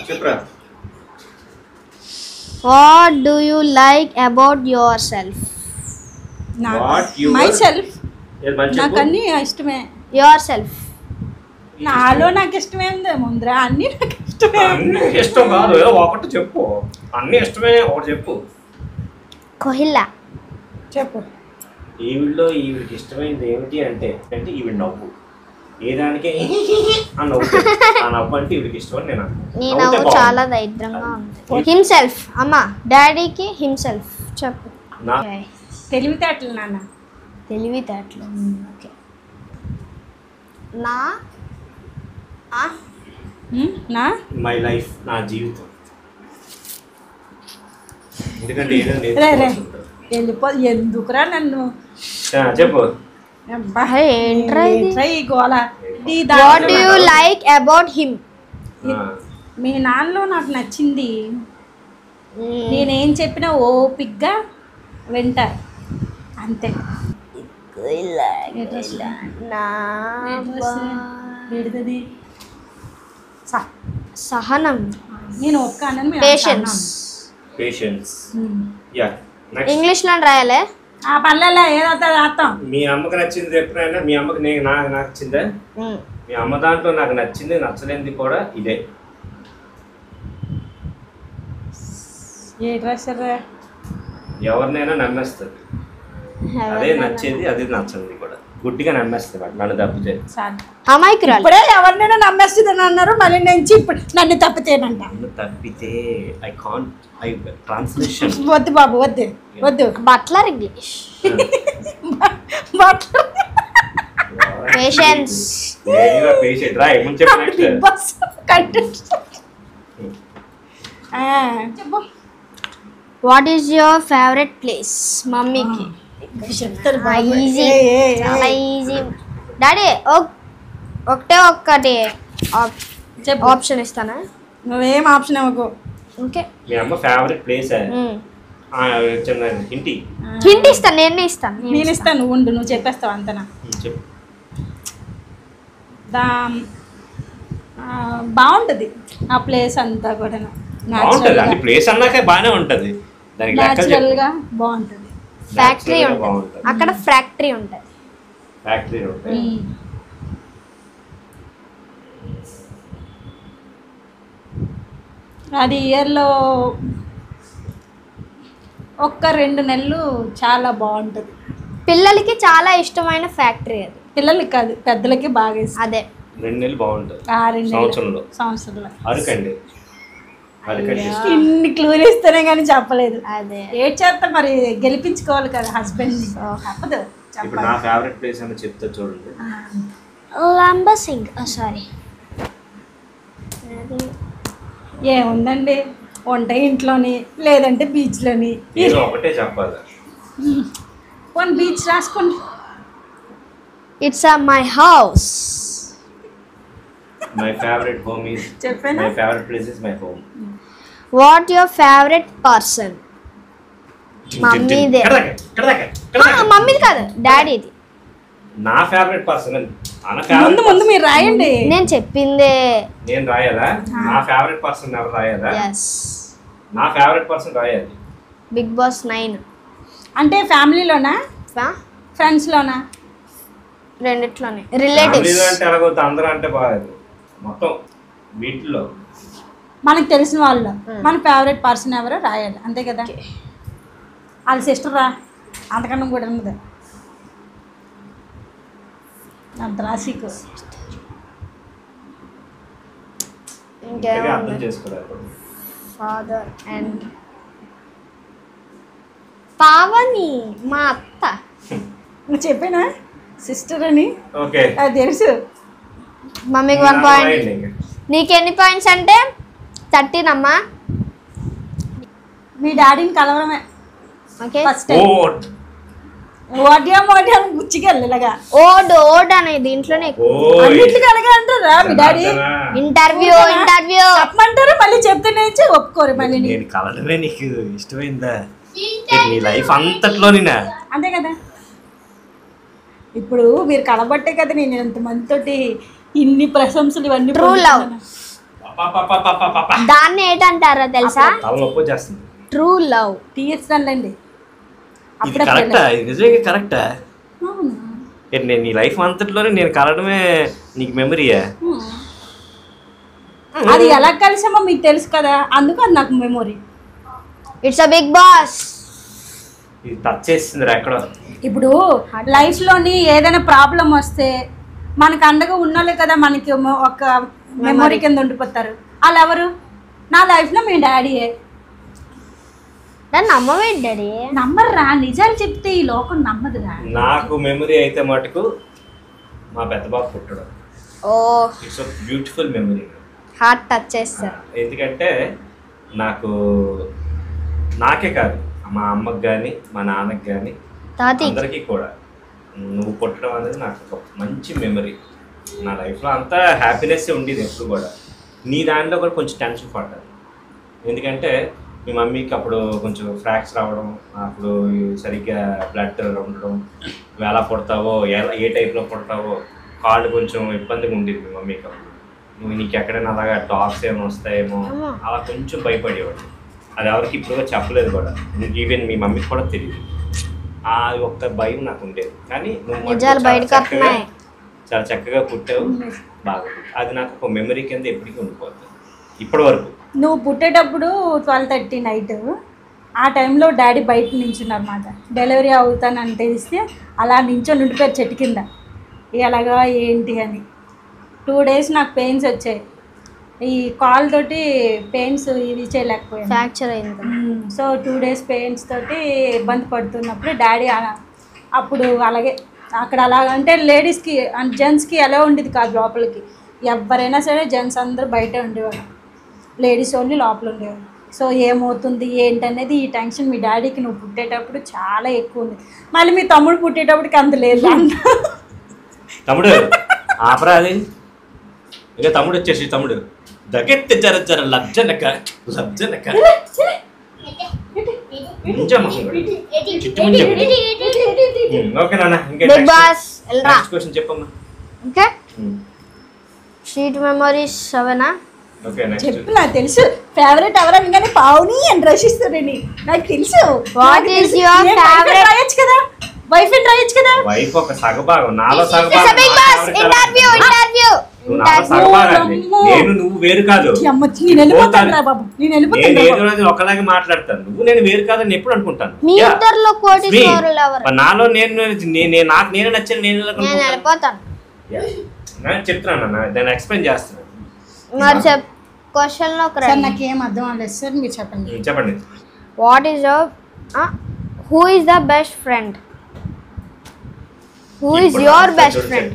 చెప్పరా. What do you like about yourself? My self నాకు అన్ని ఇష్టమే. Yourself. నాలో నాకు ఇష్టమే ఉంది ముందర అన్ని నాకు ఇష్టమే. అన్ని ఇష్టం కాదు, ఏదో ఒకటి చెప్పు. అన్ని ఇష్టమే ఒకటి చెప్పు. Kohila. చెప్పు. ఈవిడికి ఇష్టమైనది ఏమిటి అంటే ఈవిడ నవ్వు. ఏ దానికే ఆ నవ్వు అంటే ఈవిడికి ఇష్టం. నీ నవ్వు చాలా దైద్యంగా ఉంది. హిమ్సెల్ఫ్. అమ్మా డాడీకి హిమ్సెల్ఫ్ చెప్పు. తెలివితేటలు నాన్న. తెలివితేటలు. ఓకే. నా మై లైఫ్, నా జీవితం. ఎందుకంటే వెళ్ళిపో ఎందుకురా నన్ను చెప్పు. What do you like about him? మీ నాన్నలో నాకు నచ్చింది నేనేం చెప్పినా ఓపిగ్గా వింటారు అంతే. సహనం. నేను ఒక్క పేషెన్స్. ఇంగ్లీష్ లో రాయాలే. ఆ పల్లెలో ఏదో రాస్తాం. మీ అమ్మకి నచ్చింది ఎప్పుడైనా మీ అమ్మకి నాకు నచ్చిందా? మీ అమ్మ దాంట్లో నాకు నచ్చింది నచ్చలేంది కూడా ఇదే. ఏ డ్రెస్ ఎవరినైనా నమ్మేస్తుంది. అదే నచ్చేది అదే నచ్చంది కూడా. గుడ్డిగా నమ్మేస్తుంది నన్ను తప్పితే. ఇప్పుడే ఎవరినైనా నమ్మేస్తుంది అన్నారు, మళ్ళీ నుంచి ఇప్పుడు నన్ను తప్పితేనంట. నన్ను తప్పితే ట్రాన్స్లేషన్ వద్దు బాబు వద్దు వద్దు. Butler English. Patience. What is your favourite place? మమ్మీకి ఈజీ, చాలా ఈజీ. డాడీ ఒక్కటి ఆప్షన్ ఇస్తానా? నువ్వేం ఆప్షన్ ఇవ్వకు. ఓకే. మీ అమ్మ ఫేవరెట్ ప్లేస్ హింట్ ఇస్తాను. నేను ఇస్తాను. నువ్వు ఉండు, నువ్వు చెప్పేస్తావు అంతనా. బాగుంటుంది ఆ ప్లేస్ అంతా కూడా. ప్లేస్ అన్నాక బాగానే ఉంటుంది. న్యాచురల్గా బాగుంటుంది. ఫ్యాక్టరీ ఉంటుంది అక్కడ. ఫ్యాక్టరీ ఉంటుంది. అది ఇయర్లో 1-2 నెలలు చాలా బాగుంటుంది. పిల్లలకి చాలా ఇష్టమైన ఫ్యాక్టరీ అది. పిల్లలకి కాదు, పెద్దలకి బాగా ఇష్టం. అదే 2 నెలలు బాగుంటుంది. 2 సంవత్సరంలో అరకండి. ఇన్ని క్లూలు ఇస్తేనే కానీ చెప్పలేదు. అదే ఏడ్ చేస్తా మరి, గెలిపించుకోవాలి కదా హస్బెండ్. తప్పదు. ఇప్పుడు నా ఫేవరెట్ ప్లేస్ అని చెప్తా చూడండి. లంబసింగ్. సారీ, ఏముందండి, వంట ఇంట్లోని లేదంటే బీచ్లోని. ఒకటే చెప్పాలి. వన్ బీచ్ రాసుకోండి. It's my house. My favorite home is. చెప్పేనా? My favorite place is my home. What your favorite person? మమ్మీదే. మమ్మీది కాదు, డాడీది. నా ఫేవరెట్ పర్సన్ ముందు మీరు రాయండి. నేను చెప్పిందే. నేను రాయాలా? నా ఫేవరెట్ పర్సన్ ఎవరు రాయాలా? yes. నా ఫేవరెట్ పర్సన్ రాయాలి. Bigg Boss 9. అంటే ఫ్యామిలీలోనా ఫ్రెండ్స్లోనా? రెండిట్లోనే. రిలేటివ్స్ అంటే ఎలాగొద్దు, అందరూ అంటే బాగాలేదు. మొత్తం వీటిలో మనకు తెలిసిన వాళ్ళు మన ఫేవరెట్ పర్సన్ ఎవరో రాయాలి, అంతే కదా. వాళ్ళ సిస్టర్ రా, అంతకన్నా కూడా ఉన్నది అంత రాశికు. అర్థం చేసుకోలేదు. ఫాదర్ అండ్ పావని మా అత్త. నువ్వు చెప్పానా సిస్టర్ అని? ఓకే, అది తెలుసు. మమ్మీకి 1 పాయింట్. నీకు ఎన్ని పాయింట్స్ అంటే 13 అమ్మా. మీ డాడీని కలవడమే. ఓకే. ఓడియా గుచ్చికెళ్ళి ఇలాగా ఓడ్ అనే దీంట్లోనే అన్నిటికీ అలాగే అంటారా మీ డాడీ? ఇంటర్వ్యూ చెప్పమంటారు, మళ్ళీ చెప్తే నేర్చి ఒప్పుకోరు. మళ్ళీ నేను కలవడమే నీకు ఇష్టమైందా? నీ లైఫ్ అంతట్లోనేనా? అంతే కదా. ఇప్పుడు మీరు కలబట్టే కదా నేను ఎంతమందితోటి ఇన్ని ప్రశంసలు ఇవన్నీ. True love. దాన్ని ఏంటంటారో తెలుసా? తలనొప్పి చేస్తుంది. True love. తీర్చడండి. ఇది కరెక్టా? ఇది నిజంగా కరెక్టా? నేను నీ లైఫ్ అంతట్లోనే నేను కలడమే నీకు మెమరీయా? అది ఎలా కలిసామో మీకు తెలుసు కదా, అందుకు అది నాకు memory. It's a Bigg Boss. ఇది టచ్ చేసిందిరా ఎక్కడ. ఇప్పుడు లైఫ్లోని ఏదైనా ప్రాబ్లం వస్తే మనకు అండగా ఉన్నోళ్ళే కదా మనకి ఒక మెమొరీ కింద ఉండిపోతారు. వాళ్ళు ఎవరు? నా లైఫ్లో మీ డాడీయే. నన్ను నమ్మవేంటి డాడీ? నమ్మర్రా, నిజాలు చెప్తే ఈ లోకం నమ్మదురా. నాకు మెమరీ అయితే మటుకు మా పెద్ద బాబు పుట్టడం. Oh, it's beautiful memory. Heart touch చేస్తారు. ఎందుకంటే నాకే కాదు, మా అమ్మకి కానీ మా నాన్నకి కానీ అందరికీ కూడా నువ్వు పుట్టడం అనేది నాకు ఒక మంచి మెమరీ. నా లైఫ్లో అంతా హ్యాపీనెస్ ఉండేది ఎప్పుడు కూడా. నీ దాంట్లో కూడా కొంచెం టెన్షన్ పడ్డాను. ఎందుకంటే మీ మమ్మీకి అప్పుడు కొంచెం ఫ్రాక్స్ రావడం, అప్పుడు సరిగ్గా బ్లడ్ ఉండడం, నువ్వు ఎలా పుడతావో ఏ టైప్లో పుడతావో కాళ్ళు కొంచెం ఇబ్బందిగా ఉండేది మీ మమ్మీకి. అప్పుడు నీకు ఎక్కడైనా అలాగా డాగ్స్ ఏమైనా వస్తాయేమో అలా కొంచెం భయపడేవాడు. అది ఎవరికి ఇప్పుడు చెప్పలేదు కూడా, ఈవెన్ మీ మమ్మీకి కూడా తెలియదు. ఆ ఒక్క భయం నాకు ఉండేది. కానీ నువ్వు చాలా చక్కగా పుట్టావు, బాగా. అది నాకు ఒక మెమరీ కింద ఎప్పటికీ ఉండిపోతుంది ఇప్పటి వరకు. నువ్వు పుట్టేటప్పుడు 12:30 నైట్, ఆ టైంలో డాడీ బయట నించున్నమాట. డెలివరీ అవుతానని తెలిస్తే అలా నించొని ఉండిపోయారు చెట్టు కింద. ఎలాగా ఏంటి అని 2 days నాకు పెయిన్స్ వచ్చాయి. ఈ కాల్ తోటి పెయిన్స్ ఇది చేయలేకపోయాను, ఫ్రాక్చర్ అయింది. సో 2 days పెయిన్స్ తోటి ఇబ్బంది పడుతున్నప్పుడు డాడీ అప్పుడు అలాగే అక్కడ అంటే లేడీస్కి అండ్ జెంట్స్కి ఎలా ఉండేది కాదు లోపలికి. ఎవరైనా సరే జెంట్స్ అందరూ బయటే ఉండేవారు, లేడీస్ ఓన్లీ లోపల ఉండేవారు. సో ఏమవుతుంది ఏంటనేది ఈ టెన్షన్ మీ డాడీకి నువ్వు పుట్టేటప్పుడు చాలా ఎక్కువ ఉంది. మళ్ళీ మీ తమ్ముడు పుట్టేటప్పటికి అంత లేదు. తమ్ముడు ఆపరాది, ఇక తమ్ముడు వచ్చేసి తమ్ముడు దగ్గెత్తి జర జర లజ్జనక లజ్జనక ఓకే నాన్న. ఇంకా క్వశ్చన్ చెప్పమ్మా. ఓకే, స్వీట్ మెమరీస్ అవేనా? ఓకే, చెప్పు. నాకు తెలుసు ఫేవరెట్ ఎవరని, కానీ పావుని అని రషిస్తారని నాకు తెలుసు. What is your favourite? రాయొచ్చు కదా, వైఫ్ అని రాయొచ్చు కదా. వైఫ్ ఒక సగభాగం, నాలో సగభాగం. ఇంటర్వ్యూ నేను నువ్వు వేరు కాదు. నేను ఒకలాగే మాట్లాడతాను, నువ్వు నేను వేరు కాదని ఎప్పుడు అనుకుంటాను. నాలో నేనే నచ్చాను, నేను చెప్తున్నాను, దాన్ని ఎక్స్ప్లెయిన్ చేస్తున్నాను. నాకేం అర్థం అవ్వలేదు సార్, మీరు చెప్పండి. చెప్పండి. What is who is the best friend? Who is your best friend?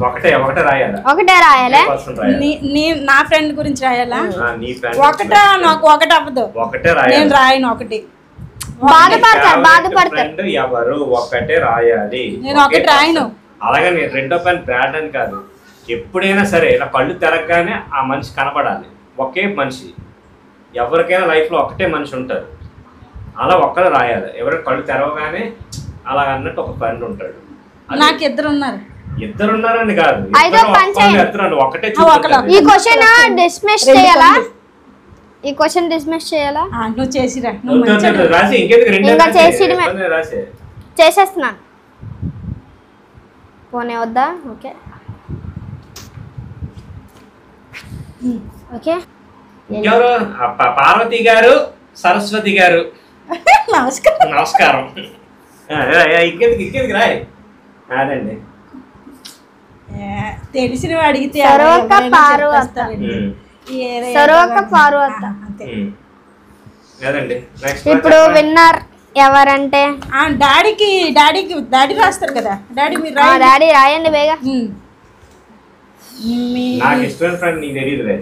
ఒకటే రాయాలా? ఒకటే రాయాలా? నా ఫ్రెండ్ గురించి రాయాలా? ఒకటే, నాకు ఒకటి అవ్వదు. ఒకటే రాయాలి. నేను రాయను ఒకటి. బాధపడతారు ఎవరు? ఒకటే రాయాలి. నేను ఒకటి రాయను. అలాగే నేను రెండో పని బ్రాడ్ అని కాదు, ఎప్పుడైనా సరే ఇలా కళ్ళు తెరగగానే ఆ మనిషి కనపడాలి. ఒకే మనిషి, ఎవరికైనా లైఫ్లో ఒకటే మనిషి ఉంటారు, అలా ఒక్కరు రాయాలి. ఎవరైనా కళ్ళు తెరవగానే అలా అన్నట్టు ఒక ఫ్రెండ్ ఉంటాడు. నాకు ఇద్దరున్నారని కాదు, ఒకటే. ఈ క్వశ్చన్ డిస్మిస్ చేయాలా? ఈ క్వశ్చన్ డిస్మిస్ చేయాలా? నువ్వు చేసిరా, రాసి చేసేస్తున్నాను. పోనీ వద్దా? Okay okay. ఎవరు? పార్వతి గారు, సరస్వతి గారు, నమస్కారం. ఇంకెందుకు రాయ్. అదండి, తెలిసిన అడిగితే ఇప్పుడు విన్నర్ ఎవరంటే డాడీ రాస్తారు కదా. డాడీ రాయండి బేగా. నాకు ఇష్టమైన ఫ్రెండ్ నీకు తెలియదులే.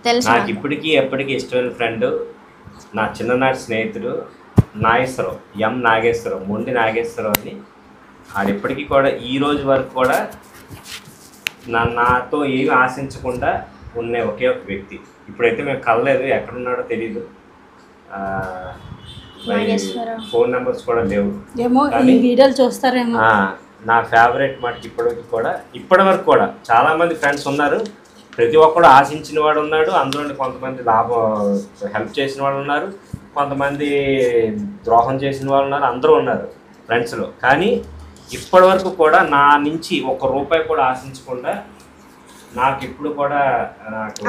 తెలుసు. నాకు ఇప్పటికీ ఎప్పటికీ ఇష్టమైన ఫ్రెండ్ నా చిన్ననాటి స్నేహితుడు నాగేశ్వరరావు, నాగేశ్వరరావు, మొండి నాగేశ్వరరావు అని. ఆడు ఎప్పటికీ కూడా ఈ రోజు వరకు కూడా నాతో ఏమి ఆశించకుండా ఉన్న ఒకే ఒక వ్యక్తి. ఇప్పుడైతే మేము కలలేదు, ఎక్కడున్నాడో తెలీదు, ఫోన్ నెంబర్స్ కూడా లేవు. నా ఫేవరెట్ మాట ఇప్పటి వరకు కూడా చాలా మంది ఫ్రెండ్స్ ఉన్నారు, ప్రతి ఒక్కడు ఆశించిన వాడు ఉన్నాడు, అందులో కొంతమంది హెల్ప్ చేసిన వాళ్ళు ఉన్నారు, కొంతమంది ద్రోహం చేసిన వాళ్ళు ఉన్నారు, అందరూ ఉన్నారు ఫ్రెండ్స్లో. కానీ ఇప్పటి వరకు కూడా నా నుంచి ₹1 కూడా ఆశించకుండా నాకు ఇప్పుడు కూడా నాకు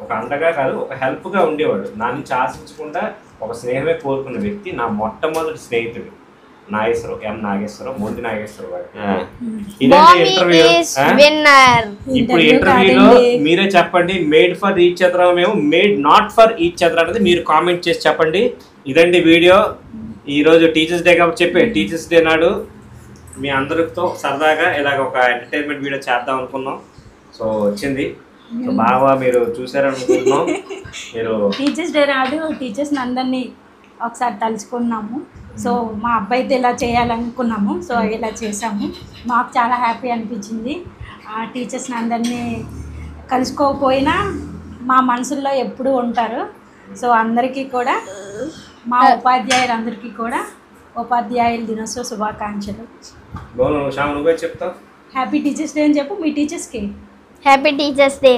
ఒక అండగా కాదు, ఒక హెల్ప్గా ఉండేవాడు. నా నుంచి ఆశించకుండా ఒక స్నేహమే కోరుకున్న వ్యక్తి నా మొట్టమొదటి స్నేహితుడు నాగేశ్వరరావు, మోదీ నాగేశ్వరరావు గారు. ఇదండి ఇంటర్వ్యూ. ఇప్పుడు ఇంటర్వ్యూలో మీరే చెప్పండి, మేడ్ ఫర్ ఈచ్ అదర్ మేము made not for each other అనేది మీరు కామెంట్ చేసి చెప్పండి. ఇదండి వీడియో. ఈరోజు టీచర్స్ డే కాబట్టి టీచర్స్ డే నాడు మీ అందరితో సరదాగా ఇలాగ ఒక ఎంటర్టైన్మెంట్ వీడియో చేద్దాం అనుకున్నాం. సో వచ్చింది. సో బాగా మీరు చూసారనుకుంటున్నాం. మీరు టీచర్స్ డే నాడు టీచర్స్ని అందరినీ ఒకసారి తలుచుకున్నాము. సో మా అబ్బాయితో ఇలా చేయాలనుకున్నాము. సో ఇలా చేసాము. మాకు చాలా హ్యాపీ అనిపించింది. ఆ టీచర్స్ని అందరినీ కలుసుకోకపోయినా మా మనసుల్లో ఎప్పుడూ ఉంటారు. సో అందరికీ కూడా మా ఉపాధ్యాయులందరికీ కూడా ఉపాధ్యాయుల దినోత్సవ శుభాకాంక్షలు. నువ్వే చెప్తావు. హ్యాపీ టీచర్స్ డే అని చెప్పు మీ టీచర్స్కి. Happy teachers day.